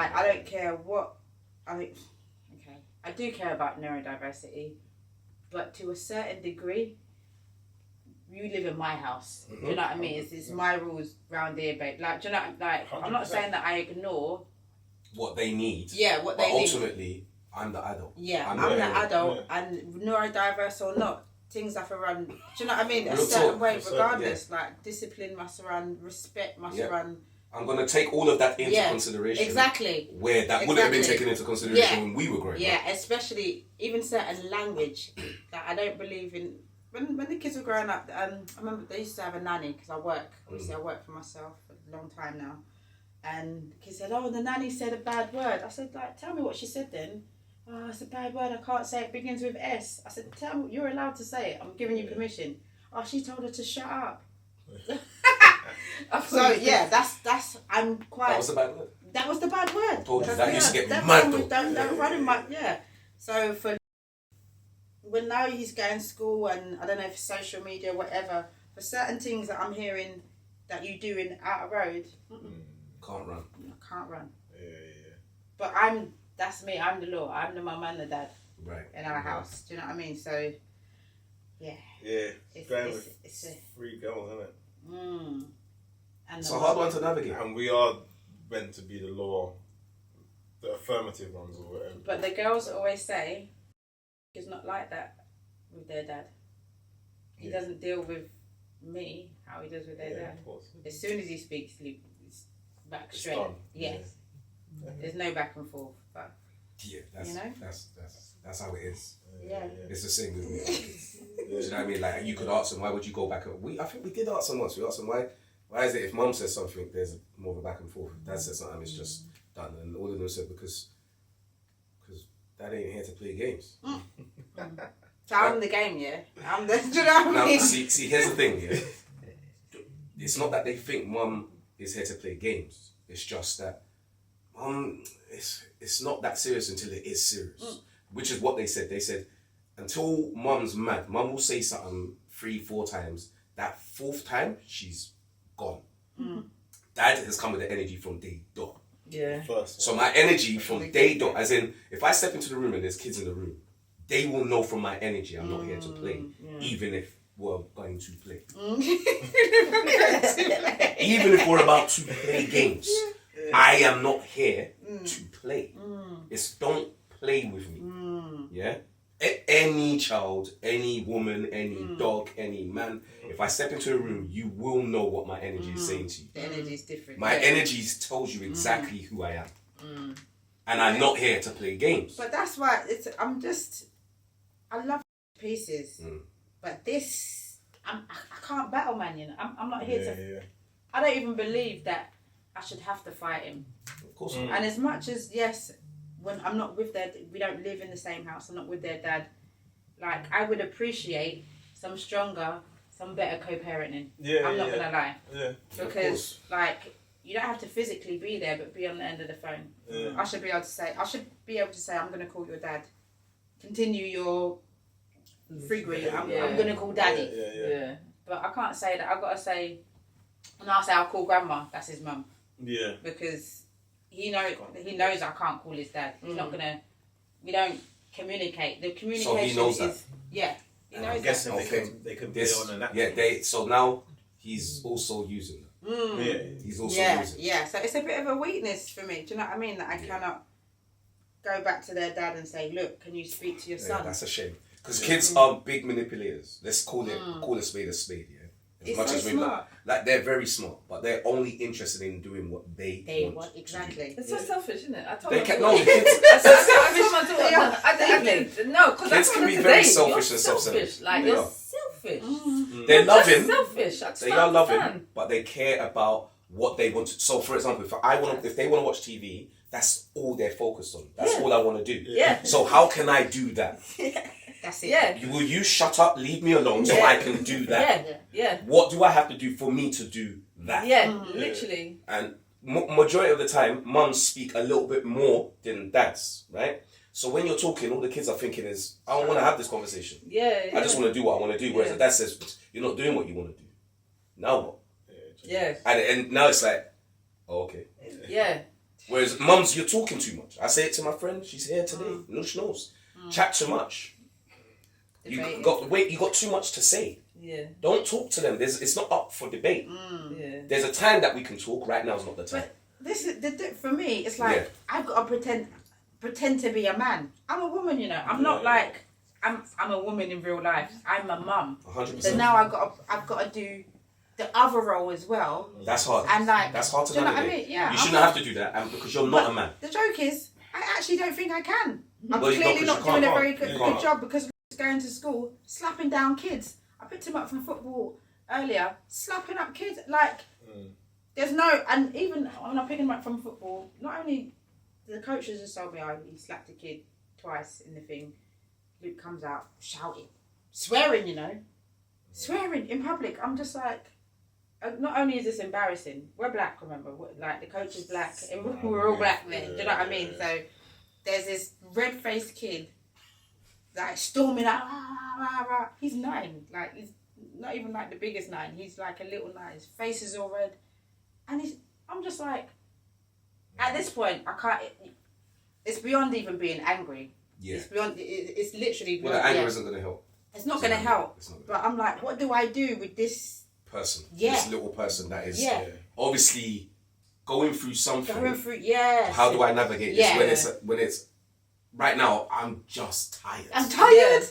Like, I don't care what... Okay, I do care about neurodiversity, but to a certain degree, you live in my house. Do you know what I mean? It's my rules round here, babe. Like, do you know, like, 100%. I'm not saying that I ignore... what they need. Yeah, what they need. But ultimately, I'm the adult. Yeah, I'm the adult, and neurodiverse or not, things have to run. Do you know what I mean? A certain way, regardless. Like, discipline must run, respect must run. I'm going to take all of that into consideration. Exactly. Where that wouldn't have been taken into consideration when we were growing up. Yeah, especially even certain language that I don't believe in. When the kids were growing up, I remember they used to have a nanny because I work. Obviously, I work for myself for a long time now. And the kid said, "Oh, the nanny said a bad word." I said, "Like, tell me what she said then." "Oh, it's a bad word. I can't say it. Begins with S." I said, "Tell me, you're allowed to say it. I'm giving you permission." "Oh, she told her to shut up." So yeah, that's I'm quite. That was the bad word. That was the bad word. I told you, that used to get me mad though. Don't run in my So for when now he's going to school and I don't know if social media whatever, for certain things that I'm hearing that you do in outer road, can't run. I can't run. Yeah. But that's me. I'm the law. I'm the mum and the dad. Right. In our house. Do you know what I mean? So yeah. Yeah. It's a 3 girls, isn't it? And it's a hard one to navigate. And we are meant to be the law, the affirmative ones or whatever. But the girls always say it's not like that with their dad. He doesn't deal with me how he does with their dad. Of course. As soon as he speaks, he's back straight. Yes. Yeah. There's no back and forth. But that's how it is. Yeah. It's the same with me. Do you know what I mean? Like, you could ask them, why would you go back? I think we did ask them once. We asked them, why is it if mum says something, there's more of a back and forth. If dad says something, it's just done. And all of them said, because dad ain't here to play games. So I'm the game, yeah? Do you know what I mean? Now, see, here's the thing, yeah? It's not that they think mum is here to play games. It's just that mum, it's not that serious until it is serious. Which is what they said. They said, until mum's mad, mum will say something 3-4 times. That 4th time, she's gone. Dad has come with the energy from day dot. Yeah. So my energy from day dot, as in, if I step into the room and there's kids in the room, they will know from my energy I'm not here to play, even if we're going to play. Even if we're about to play games, I am not here to play. It's don't play with me. Yeah? Any child, any woman, any dog, any man, if I step into a room, you will know what my energy is saying to you. The energy is different. My energy tells you exactly who I am. And I'm not here to play games. But that's why I love pieces. But this, I can't battle man, you know. I'm not here to... I don't even believe that I should have to fight him. Of course not. And as much as, yes, when I'm not with we don't live in the same house, I'm not with their dad, like, I would appreciate some stronger, some better co-parenting. I'm not gonna lie. Because, like, you don't have to physically be there, but be on the end of the phone. I should be able to say, I'm gonna call your dad. Continue your friggery. I'm gonna call daddy. But I can't say that. I've got to say, and I'll say I'll call grandma. That's his mum. Yeah. Because he knows I can't call his dad. He's not gonna. We don't communicate. The communication. So he knows that. Yeah. He knows I'm guessing they can play on that. Yeah. So now he's also using it. He's also using it. Yeah. So it's a bit of a weakness for me. Do you know what I mean? That I cannot go back to their dad and say, "Look, can you speak to your son?" That's a shame. Because kids are big manipulators. Let's call a spade a spade. Yeah. As much as smart. Like, they're very smart, but they're only interested in doing what they want. Exactly. It's so selfish, isn't it? I told they my can daughter. I told my daughter. Because kids can be very selfish and self-centered. Like, you're selfish. They're loving. Selfish. They are loving, but they care about what they want to. So, for example, if they want to watch TV, that's all they're focused on. That's all I want to do. Yeah. So how can I do that? That's it. Yeah. Will you shut up, leave me alone, so I can do that? Yeah. What do I have to do for me to do that? Yeah, literally. And majority of the time, mums speak a little bit more than dads, right? So when you're talking, all the kids are thinking is, I don't want to have this conversation. Yeah. I just want to do what I want to do. Whereas the dad says, you're not doing what you want to do. Now what? Yeah. And now it's like, oh, okay. Yeah. Whereas mums, you're talking too much. I say it to my friend. She's here today. She knows. Chat too much. You got too much to say. Yeah. Don't talk to them. It's not up for debate. Yeah. There's a time that we can talk. Right now is not the time. But this is for me. It's like I've got to pretend to be a man. I'm a woman, you know. I'm not like I'm a woman in real life. I'm a mum. 100%. So now I've got to do the other role as well. That's hard. And like that's hard to do you know navigate. what I mean? Yeah. You shouldn't have to do that, and because you're not a man. The joke is, I actually don't think I can. I'm Well, clearly not doing a very good can't. job because he's going to school, slapping down kids. I picked him up from football earlier, slapping up kids. Like, there's no, and even when I picked him up from football, not only the coaches just told me, he slapped a kid twice in the thing. Luke comes out shouting, swearing, you know, swearing in public. I'm just like, not only is this embarrassing, we're black, remember, like the coach is black, and we're all black then, do you know what I mean? So there's this red-faced kid, like storming out, he's 9, like he's not even like the biggest 9, he's like a little 9, his face is all red, and I'm just like, at this point, I can't, it's beyond even being angry. Yeah. It's beyond, it's literally beyond. Well, the anger isn't going to help. It's not going to help, but I'm like, what do I do with this person, this little person that is obviously going through something. How do I navigate this when it's right now? I'm just tired. I'm tired.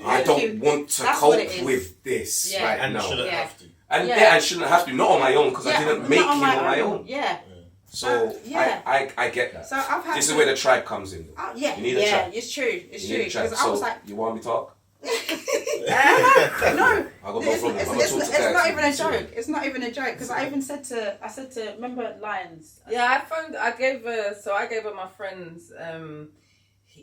I don't want to cope with this right now. And shouldn't have to. And I shouldn't have to. Not on my own because I didn't make him on my own. So I get that. So I've had this is where the tribe comes in. You need a tribe. It's true. It's true. Because I was like, you want me to talk? No, it's not even a joke. It's not even a joke because I said to remember Lions. Yeah, I gave her my friend's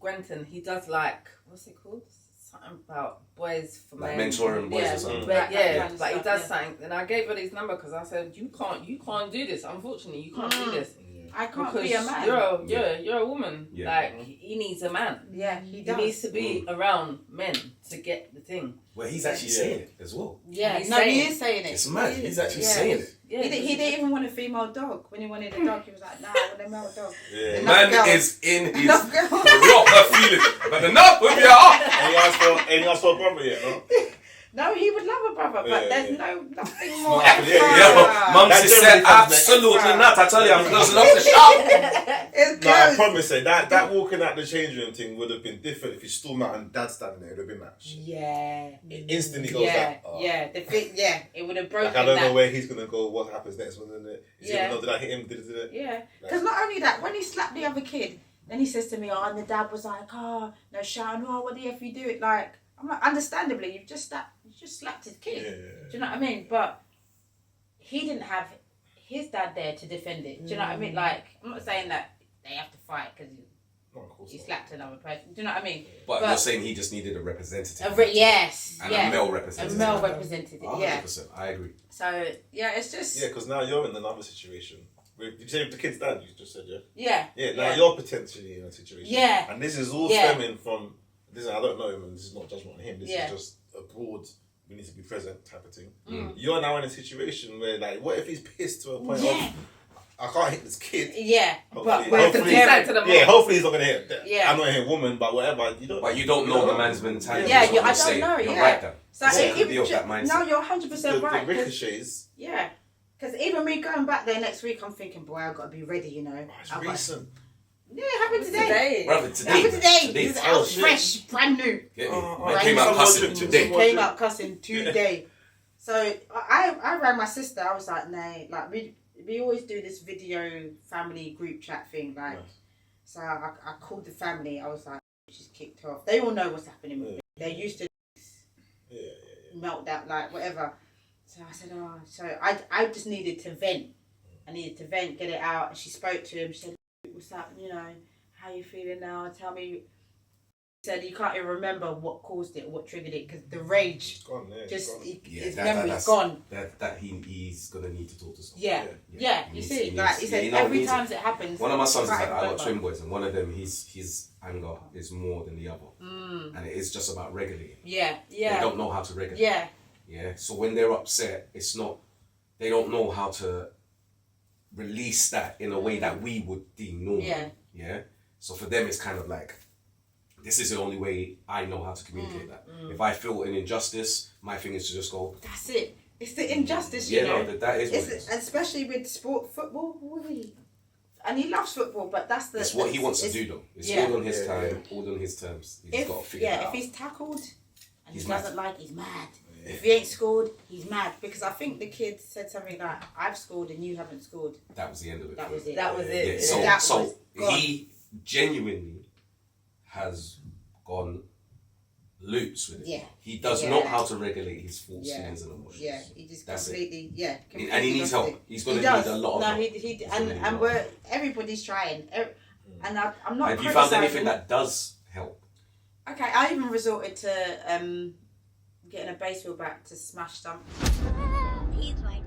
Gwenton. He does like, what's it called? Something about boys for like men. mentoring boys or something. But he does something, and I gave her his number because I said you can't do this. Unfortunately, you can't do this. I can't because be a man. You're a woman. Yeah. Like he needs a man. Yeah, he does. He needs to be around men to get the thing. Well, he's actually saying it as well. Yeah, he is saying it. It's mad. He's actually saying it. Yeah, he didn't even want a female dog. When he wanted a dog, he was like, "Nah, I want a male dog." Yeah. The man is in his proper feelings, but enough with your heart. Ain't asked for a brother yet, no? No, he would love a brother, but there's nothing more. Mum said absolutely not. I tell you, I'm closing off the shop. No, I promise you, that walking out the change room thing would have been different if you stormed out and Dad standing there. It would have been that shit. Yeah. It instantly goes like, it would have broken. Like, I don't know where he's gonna go. What happens next? Is he gonna know, did I hit him? Yeah. Because not only that, when he slapped the other kid, then he says to me, and the dad was like, no shouting, what the F you do it like? I'm like, understandably, you just slapped his kid. Do you know what I mean? But he didn't have his dad there to defend it. Do you know what I mean? Like, I'm not saying that they have to fight because he slapped another person. Do you know what I mean? But you're saying he just needed a representative. Yes. And a male representative. A male representative, 100%. I agree. So, it's just... Yeah, because now you're in another situation. You say with the kid's dad, you just said, Yeah. Yeah, now you're potentially in a situation. Yeah. And this is all stemming from... I don't know him, and this is not judgment on him. This is just a broad, we need to be present type of thing. You're now in a situation where, like, what if he's pissed to a point of, I can't hit this kid. Yeah, hopefully he's not going to hit. I'm not hitting a woman, but whatever. You don't know the man's mentality. Yeah, I don't know. You're right there. So no, you're 100% right. The ricochets. Yeah, because even me going back there next week, I'm thinking, boy, I've got to be ready. You know. It's recent. Yeah, it happened today. Brother, today. This is fresh, brand new. Came out cussing today. Came out cussing today. So I rang my sister. I was like, nah, like we always do this video family group chat thing, like. Nice. So I called the family. I was like, she's kicked off. They all know what's happening with me. They're used to this meltdown, like whatever. So I said, so I just needed to vent. I needed to vent, get it out. And she spoke to him. She said, what's up, how you feeling now? Tell me. He said you can't even remember what caused it, what triggered it, because the rage his memory's gone. That he's gonna need to talk to someone. Yeah. You see, like he said, every time it happens. One of my sons is like, I got twin boys, and one of them, his anger is more than the other, and it is just about regulating. Yeah. They don't know how to regulate. Yeah. So when they're upset, it's not. They don't know how to release that in a way that we would deem normal. Yeah. So for them, it's kind of like, this is the only way I know how to communicate that. If I feel an injustice, my thing is to just go. That's it. It's the injustice, you know. No, that is what it is. Especially with football. And he loves football, but that's the. It's what he wants to do, though. It's all on his time, all on his terms. He's got to figure it out. If he's tackled and He's he mad. doesn't like, he's mad. If he ain't scored, he's mad. Because I think the kid said something like, I've scored and you haven't scored. That was the end of it. That was it. That was it. Yeah. So was gone. he genuinely has gone loops with it. Yeah. He does know how to regulate his thoughts, feelings, and emotions. Yeah, he just That's completely, completely and he needs lost help. it. He's going He to need does. a lot of No, help. and we're everybody's trying. And I'm not. Have you found criticising- anything that does help? Okay, I even resorted to getting a bass wheel back to smash something. He's my